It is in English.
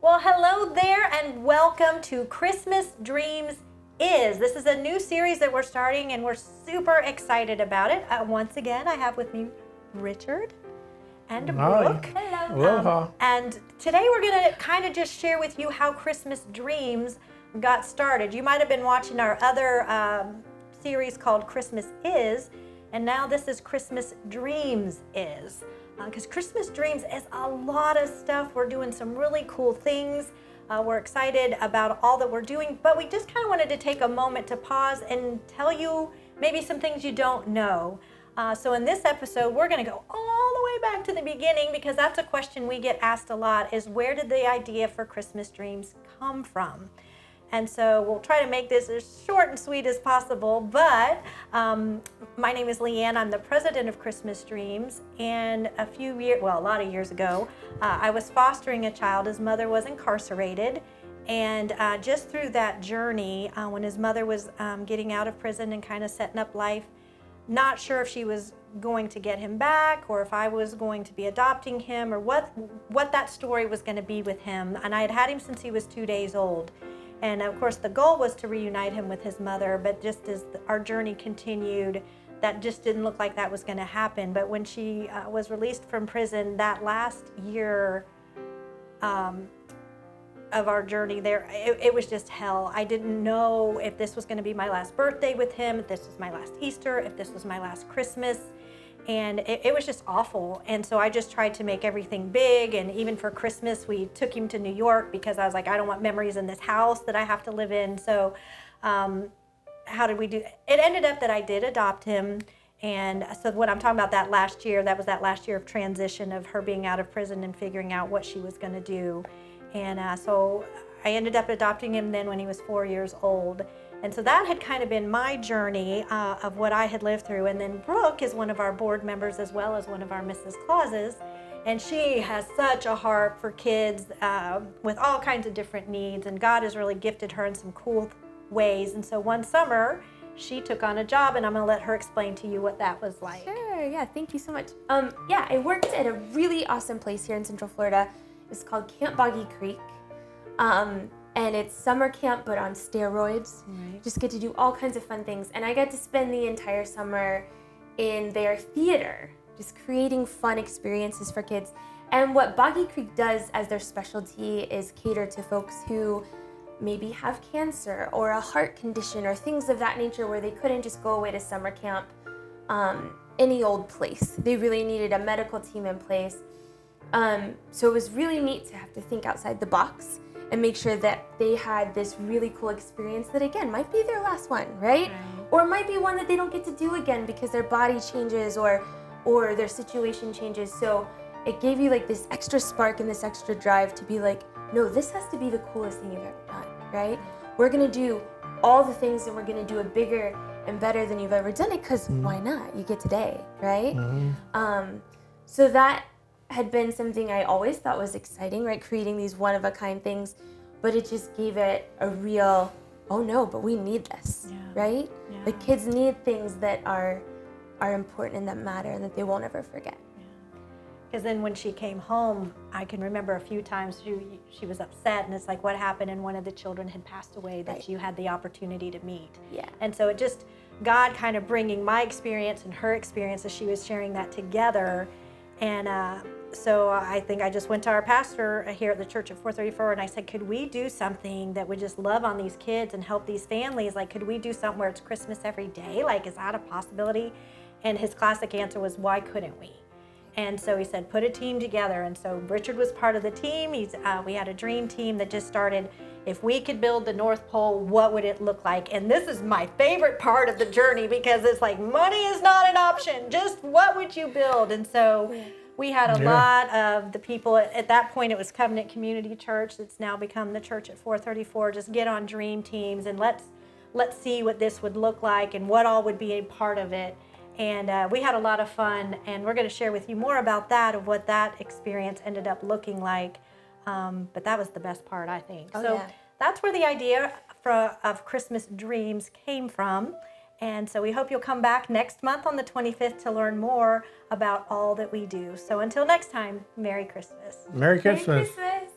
Well, hello there and welcome to Christmas Dreams Is. This is a new series that we're starting and we're super excited about it. Once again, I have with me Richard and Brooke. Hello. Aloha. And today we're going to kind of just share with you how Christmas Dreams got started. You might have been watching our other series called Christmas Is, and now this is Christmas Dreams Is. Because Christmas Dreams is a lot of stuff. We're doing some really cool things. We're excited about all that we're doing, but we just kind of wanted to take a moment to pause and tell you maybe some things you don't know. So in this episode, we're going to go all the way back to the beginning, because that's a question we get asked a lot, is where did the idea for Christmas Dreams come from? And so we'll try to make this as short and sweet as possible, but my name is LeeAnn. I'm the president of Christmas Dreams, and a lot of years ago, I was fostering a child. His mother was incarcerated, and just through that journey, when his mother was getting out of prison and kind of setting up life, not sure if she was going to get him back or if I was going to be adopting him or what that story was going to be with him. And I had had him since he was 2 days old. And of course, the goal was to reunite him with his mother, but just as our journey continued, that just didn't look like that was going to happen. But when she was released from prison, that last year of our journey there, it was just hell. I didn't know if this was going to be my last birthday with him, if this was my last Easter, if this was my last Christmas. And it was just awful. And so I just tried to make everything big. And even for Christmas, we took him to New York because I was like, I don't want memories in this house that I have to live in. So how did we do? It ended up that I did adopt him. And so when I'm talking about that last year, that was that last year of transition of her being out of prison and figuring out what she was going to do. And so I ended up adopting him then when he was 4 years old. And so that had kind of been my journey of what I had lived through. And then Brooke is one of our board members as well as one of our Mrs. Clauses. And she has such a heart for kids with all kinds of different needs. And God has really gifted her in some cool ways. And so one summer, she took on a job, and I'm going to let her explain to you what that was like. Sure, yeah, thank you so much. I worked at a really awesome place here in Central Florida. It's called Camp Boggy Creek. And it's summer camp, but on steroids. Right. Just get to do all kinds of fun things. And I got to spend the entire summer in their theater, just creating fun experiences for kids. And what Boggy Creek does as their specialty is cater to folks who maybe have cancer or a heart condition or things of that nature, where they couldn't just go away to summer camp any old place. They really needed a medical team in place. So it was really neat to have to think outside the box and make sure that they had this really cool experience that, again, might be their last one, right? Or it might be one that they don't get to do again because their body changes or their situation changes. So it gave you like this extra spark and this extra drive to be like, no, this has to be the coolest thing you've ever done, right? We're gonna do all the things, and we're gonna do it bigger and better than you've ever done it, because why not? You get today, right? So that had been something I always thought was exciting, right? Creating these one-of-a-kind things, but it just gave it a real, oh no, but we need this, right? Yeah. The kids need things that are important and that matter and that they won't ever forget. Because then when she came home, I can remember a few times she was upset, and it's like, what happened? And one of the children had passed away that you had the opportunity to meet. Yeah. And so it just, God kind of bringing my experience and her experience as she was sharing that together. And so I think I just went to our pastor here at the church at 434, and I said, could we do something that would just love on these kids and help these families? Like, could we do something where it's Christmas every day? Like, is that a possibility? And his classic answer was, why couldn't we? And so he said, put a team together. And so Richard was part of the team. We had a dream team that just started. If we could build the North Pole, what would it look like? And this is my favorite part of the journey, because it's like, money is not an option. Just what would you build? And so we had a lot of the people. At that point, it was Covenant Community Church. It's now become the church at 434. Just get on dream teams and let's see what this would look like and what all would be a part of it. And we had a lot of fun, and we're going to share with you more about that, of what that experience ended up looking like. But that was the best part, I think. That's where the idea of Christmas Dreams came from. And so we hope you'll come back next month on the 25th to learn more about all that we do. So until next time, Merry Christmas. Merry Christmas. Merry Christmas.